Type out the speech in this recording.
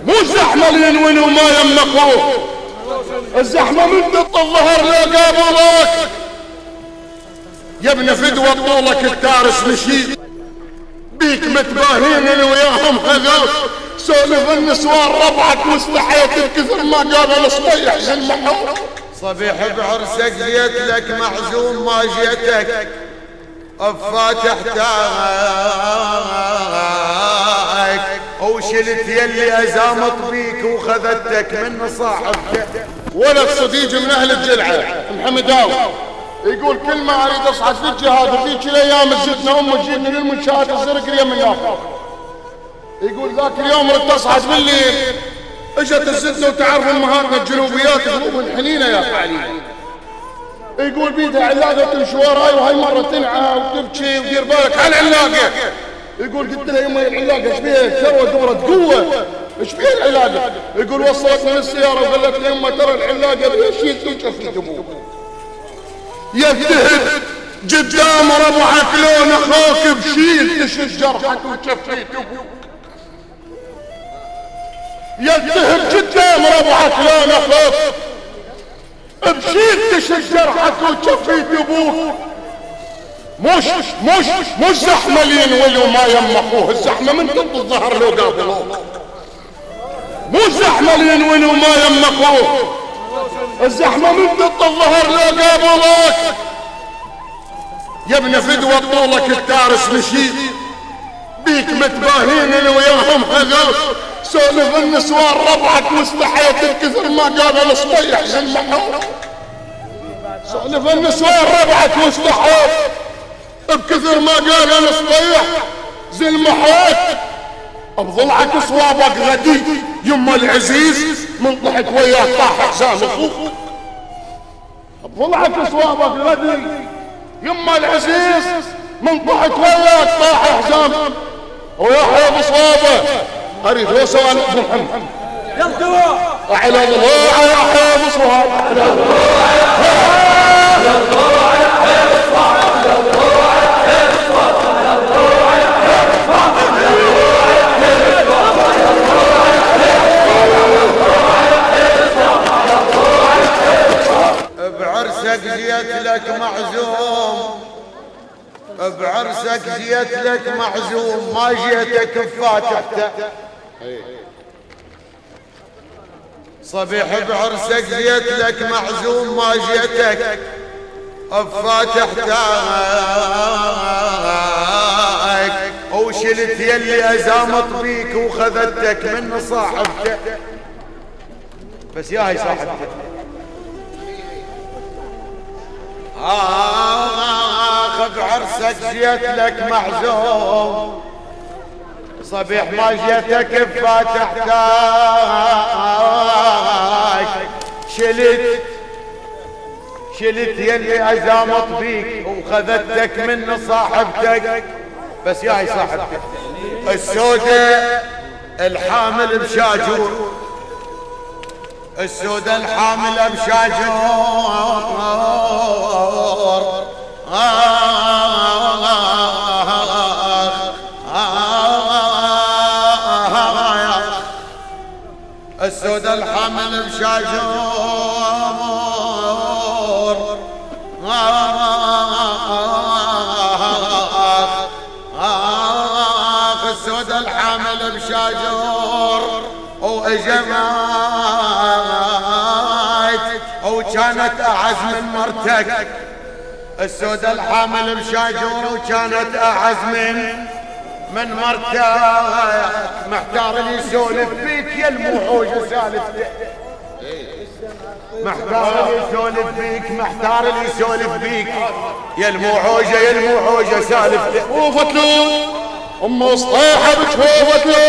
مو الزحمة اللي ينون وما يم اخوه، الزحمة من ضد الظهر لا قابلك يا ابن فدوة طولك التارس مشي بيك متباهين اللي وياهم هذول سولف النسوان ربعك واستحيت بكثر ما قابل صبيح زين محوك. صبيح بعرسك جيت لك معزوم ما جيتك فاتح تاعك وشلت يلي ازامط بيك وخذتك من صاحبك. ولد صديق من اهل الجلعه محمداوي يقول كل ما اريد اصعد في الجهاد وذيك الايام زدنا امه تجيبني للمنشات الزرق اليمن يافا. يقول ذاك اليوم ردت اصعد بالليل اجت الزدنا وتعرف امهاتنا الجنوبيات قلوب الحنينه يا علي. يقول بيدها علاقه تمشي وراي وهاي مره تنعى وتبكي ودير بالك على العلاقه. يقول قلت لها يما العلاقه ايش بيها؟ ثروه دوره قوه ايش بيها العلاقه؟ يقول وصلتني للسياره وقالت لي يما ترى العلاقه بيها شيء وجفت ابوك. يجتهد قدام ربعك لون اخوك بشيل تشد جرحك وجفيت ابوك. يجتهد قدام ربعك لون اخوك بشيل تشد جرحك وجفيت ابوك. مش زحمه اللي ينولي وما يم اخوه، الزحمه من ضد الظهر لو قابلوك. مو زحمه اللي ينولي وما يم اخوه، الزحمه من ضد الظهر لو قابلوك يا ابن فدوة طولك التارس مشي بيك متباهين اللي وياهم هذول سولف النسوان ربعك واستحيت بكثر ما قابل صبيح زين محوك. سولف النسوان ربعك واستحيت بكثر ما قابل صبيح زين محوك. بضلعك صوابك غدي يما العزيز من ضحك وياك طاح حزام اخوك. بضلعك صوابك غدي يما العزيز من ضحك وياك طاح حزام ويحيى بصوابه. اريد هو سؤال ابو محمد يلا على ضلوع يحيى بصوابه على ضلوع يحيى بصوابه بعرسك جيت لك معزوم، بعرسك جيت لك معزوم ما جيتك بفاتحته. صبيح بعرسك جيت لك معزوم ما جيتك بفاتحتك وشلت يلي ازامط بيك وخذتك من صاحبته. بس يا هي صاحبتك بعرسك جيت لك معزوم صبيح ما جيتك بفاتحتك شلت يلي ازامط بيك وخذتك من صاحبتك. بس يا هي صاحبتك السودة الحامل بشاجور، السودة الحامل بشاجور السودة الحامل بشاجور السودة الحامل بشاجور واجمعت وكانت اعز من مرتك. السودة الحامل بشاجور وكانت اعز من مرتك. محتار اللي يسولف بيك يا الموحوجة سالفتك، محتار اللي يسولف بيك، محتار اللي يسولف بيك يا الموحوجة سالفتك. وفتلو ام صطيحه بجوفتلو